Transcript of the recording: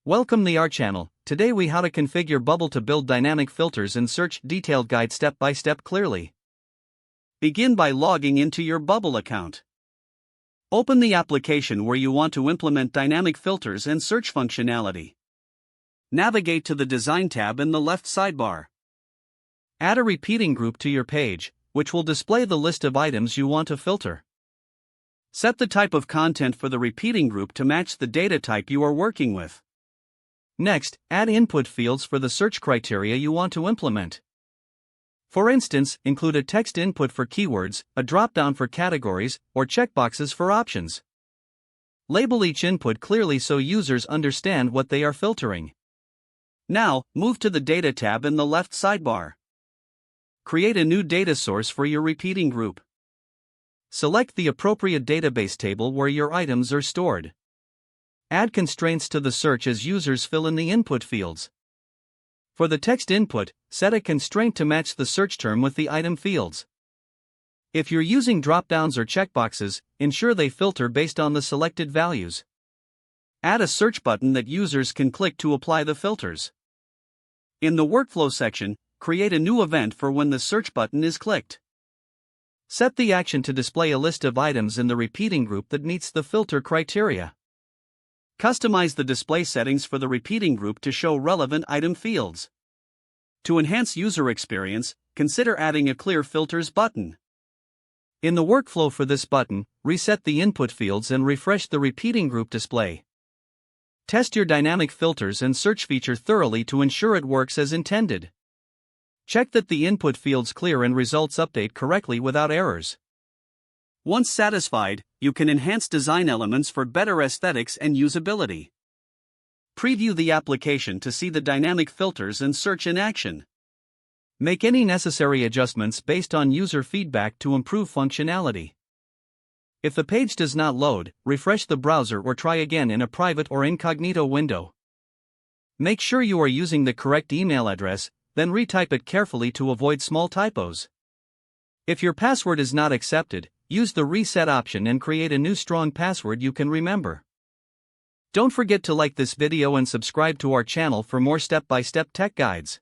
Welcome to our channel. Today we how to configure Bubble to build dynamic filters and search detailed guide step by step clearly. Begin by logging into your Bubble account. Open the application where you want to implement dynamic filters and search functionality. Navigate to the Design tab in the left sidebar. Add a repeating group to your page, which will display the list of items you want to filter. Set the type of content for the repeating group to match the data type you are working with. Next, add input fields for the search criteria you want to implement. For instance, include a text input for keywords, a drop-down for categories, or checkboxes for options. Label each input clearly so users understand what they are filtering. Now, move to the Data tab in the left sidebar. Create a new data source for your repeating group. Select the appropriate database table where your items are stored. Add constraints to the search as users fill in the input fields. For the text input, set a constraint to match the search term with the item fields. If you're using drop-downs or checkboxes, ensure they filter based on the selected values. Add a search button that users can click to apply the filters. In the Workflow section, create a new event for when the search button is clicked. Set the action to display a list of items in the repeating group that meets the filter criteria. Customize the display settings for the repeating group to show relevant item fields. To enhance user experience, consider adding a Clear Filters button. In the workflow for this button, reset the input fields and refresh the repeating group display. Test your dynamic filters and search feature thoroughly to ensure it works as intended. Check that the input fields clear and results update correctly without errors. Once satisfied, you can enhance design elements for better aesthetics and usability. Preview the application to see the dynamic filters and search in action. Make any necessary adjustments based on user feedback to improve functionality. If the page does not load, refresh the browser or try again in a private or incognito window. Make sure you are using the correct email address, then retype it carefully to avoid small typos. If your password is not accepted, use the reset option and create a new strong password you can remember. Don't forget to like this video and subscribe to our channel for more step-by-step tech guides.